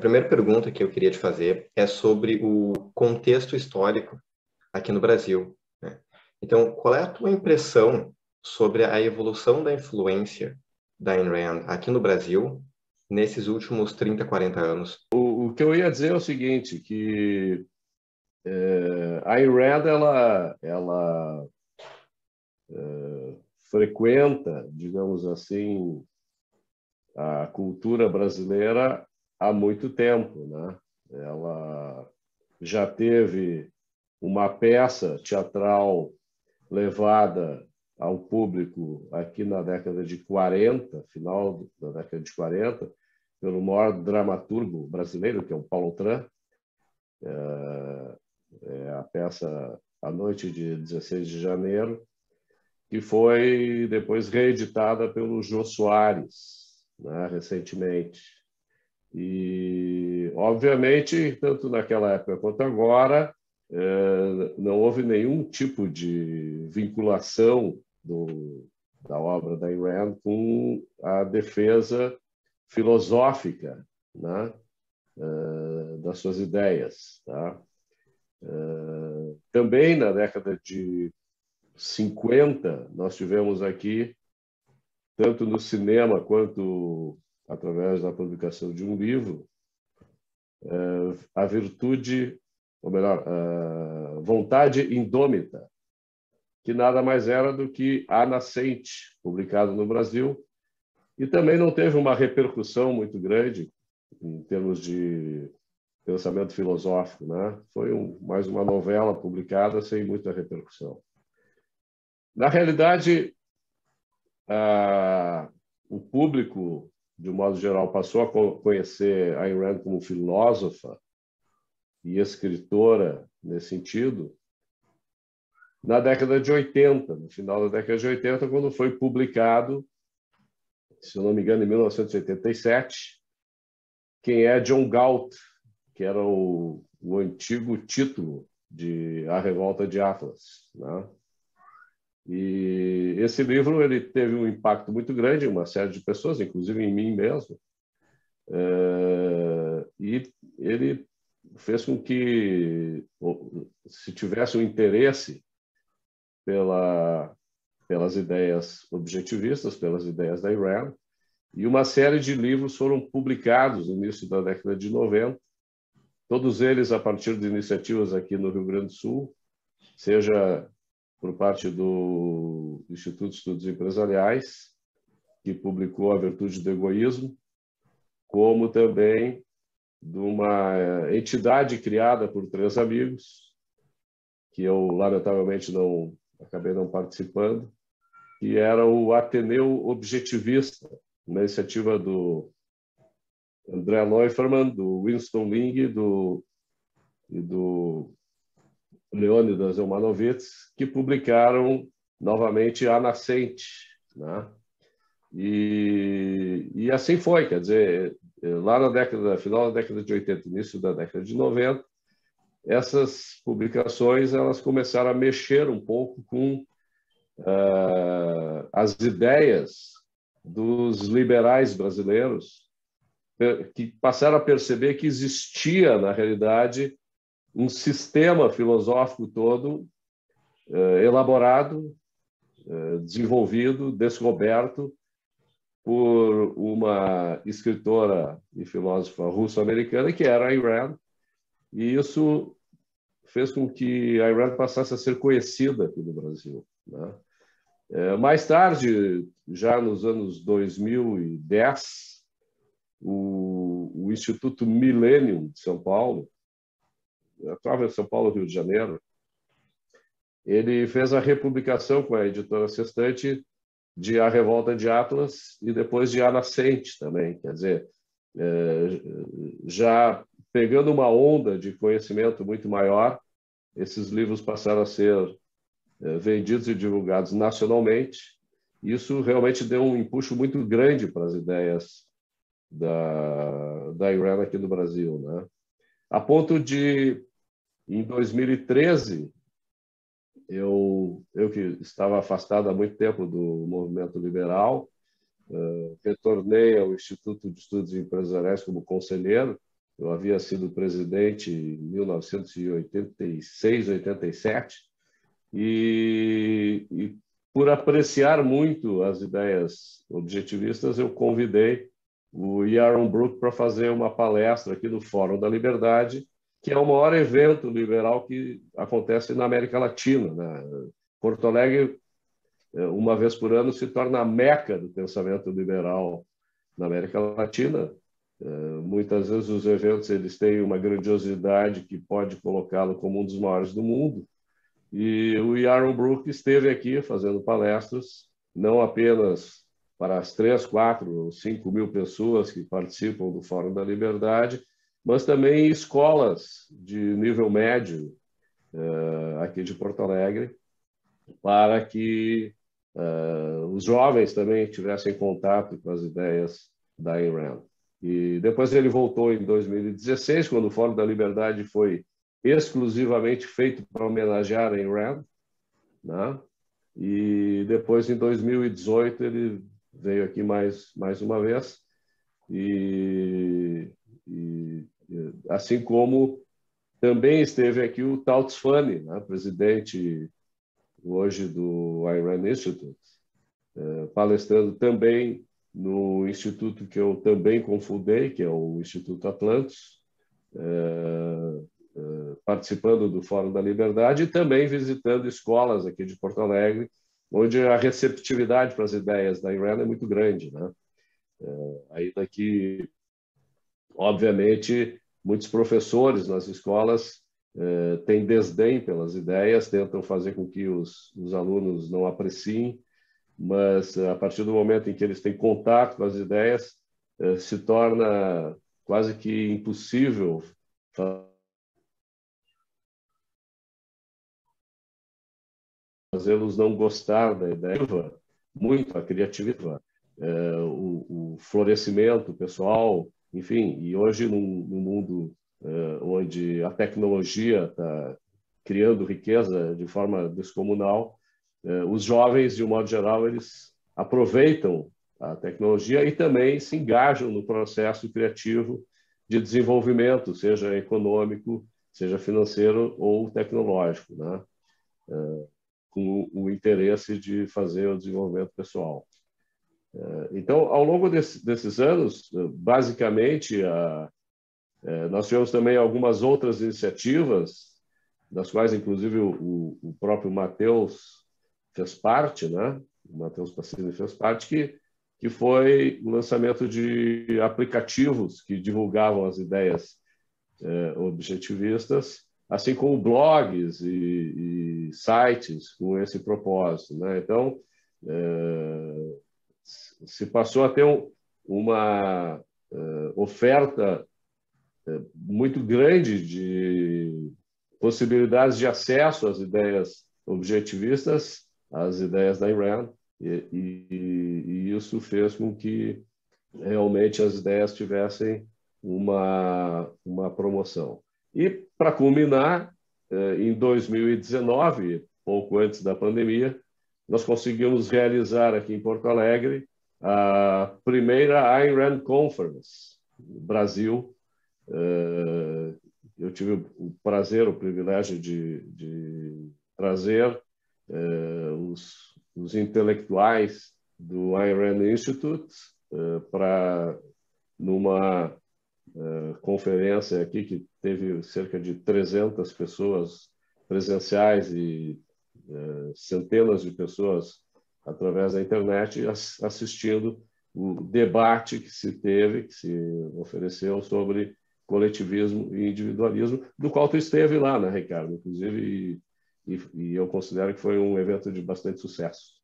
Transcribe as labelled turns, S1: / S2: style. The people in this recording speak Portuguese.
S1: primeira pergunta que eu queria te fazer é sobre o contexto histórico aqui no Brasil, né? Então, qual é a tua impressão sobre a evolução da influência da Ayn Rand aqui no Brasil nesses últimos 30, 40 anos?
S2: O que eu ia dizer é o seguinte, que a Ayn Rand ela frequenta, digamos assim, a cultura brasileira há muito tempo, né? Ela já teve uma peça teatral levada ao público aqui na década de 40, final da década de 40, pelo maior dramaturgo brasileiro, que é o Paulo Tran. É a peça A Noite de 16 de Janeiro, que foi depois reeditada pelo Jô Soares, né, recentemente. E, obviamente, tanto naquela época quanto agora, não houve nenhum tipo de vinculação da obra da Ayn Rand com a defesa filosófica, né, das suas ideias. Tá? Também na década de 50, nós tivemos aqui, tanto no cinema quanto através da publicação de um livro, a virtude, ou melhor, a vontade indômita, que nada mais era do que A Nascente, publicado no Brasil, e também não teve uma repercussão muito grande em termos de pensamento filosófico, né? Foi mais uma novela publicada sem muita repercussão. Na realidade, o público, de um modo geral, passou a conhecer Ayn Rand como filósofa e escritora nesse sentido na década de 80, no final da década de 80, quando foi publicado, se eu não me engano, em 1987, quem é John Galt, que era o antigo título de A Revolta de Atlas, né? E esse livro ele teve um impacto muito grande em uma série de pessoas, inclusive em mim mesmo, e ele fez com que se tivesse um interesse pelas ideias objetivistas, pelas ideias da Ayn Rand, e uma série de livros foram publicados no início da década de 90, todos eles a partir de iniciativas aqui no Rio Grande do Sul, seja por parte do Instituto de Estudos Empresariais, que publicou A Virtude do Egoísmo, como também de uma entidade criada por 3 amigos, que eu, lamentavelmente, acabei não participando, que era o Ateneu Objetivista, uma iniciativa do André Neufermann, do Winston Ling e do Leônidas Eumanovitz, que publicaram novamente A Nascente, né? E assim foi, quer dizer, lá final da década de 80, início da década de 90, essas publicações elas começaram a mexer um pouco com as ideias dos liberais brasileiros, que passaram a perceber que existia, na realidade, um sistema filosófico todo elaborado, desenvolvido, descoberto por uma escritora e filósofa russo-americana, que era Ayn Rand, e isso fez com que Ayn Rand passasse a ser conhecida aqui no Brasil, né? Mais tarde, já nos anos 2010, o Instituto Millennium de São Paulo, através de São Paulo, Rio de Janeiro, ele fez a republicação com a editora Sextante de A Revolta de Atlas e depois de A Nascente também. Quer dizer, já pegando uma onda de conhecimento muito maior, esses livros passaram a ser vendidos e divulgados nacionalmente. Isso realmente deu um empuxo muito grande para as ideias da Ayn Rand aqui no Brasil, né? A ponto de, em 2013, eu que estava afastado há muito tempo do movimento liberal, retornei ao Instituto de Estudos Empresariais como conselheiro, Eu havia sido presidente em 1986, 87, e por apreciar muito as ideias objetivistas, eu convidei o Yaron Brook para fazer uma palestra aqui no Fórum da Liberdade, que é o maior evento liberal que acontece na América Latina, né? Porto Alegre, uma vez por ano, se torna a meca do pensamento liberal na América Latina. Muitas vezes os eventos eles têm uma grandiosidade que pode colocá-lo como um dos maiores do mundo. E o Yaron Brook esteve aqui fazendo palestras, não apenas para as 3, 4 ou 5 mil pessoas que participam do Fórum da Liberdade, mas também escolas de nível médio aqui de Porto Alegre, para que os jovens também tivessem contato com as ideias da Ayn Rand. E depois ele voltou em 2016, quando o Fórum da Liberdade foi exclusivamente feito para homenagear Ayn Rand, né? E depois, em 2018, ele veio aqui mais uma vez, e assim como também esteve aqui o Tautz Fani, né? Presidente hoje do Ayn Rand Institute, palestrando também no instituto que eu também confundei, que é o Instituto Atlantis, participando do Fórum da Liberdade e também visitando escolas aqui de Porto Alegre, onde a receptividade para as ideias da Ayn Rand é muito grande, né? Ainda que, obviamente, muitos professores nas escolas têm desdém pelas ideias, tentam fazer com que os alunos não apreciem, mas a partir do momento em que eles têm contato com as ideias, se torna quase que impossível fazê-los não gostar da ideia, muito a criatividade, o florescimento pessoal, enfim. E hoje, num mundo onde a tecnologia está criando riqueza de forma descomunal, os jovens, de um modo geral, eles aproveitam a tecnologia e também se engajam no processo criativo de desenvolvimento, seja econômico, seja financeiro ou tecnológico, né? Com o interesse de fazer o desenvolvimento pessoal. Então, ao longo desses anos, basicamente, nós tivemos também algumas outras iniciativas, das quais, inclusive, o próprio Matheus fez parte, né? O Matheus Passini fez parte, que foi o lançamento de aplicativos que divulgavam as ideias objetivistas, assim como blogs e sites com esse propósito, né? Então, se passou a ter uma oferta muito grande de possibilidades de acesso às ideias objetivistas, às ideias da Ayn Rand, e isso fez com que realmente as ideias tivessem uma promoção. E, para culminar, em 2019, pouco antes da pandemia, nós conseguimos realizar aqui em Porto Alegre a primeira Ayn Rand Conference no Brasil. Eu tive o prazer, o privilégio de trazer os intelectuais do Ayn Rand Institute para numa conferência aqui que teve cerca de 300 pessoas presenciais e centenas de pessoas através da internet assistindo o debate que se teve, que se ofereceu sobre coletivismo e individualismo, do qual tu esteve lá, né, Ricardo? Inclusive, e eu considero que foi um evento de bastante sucesso.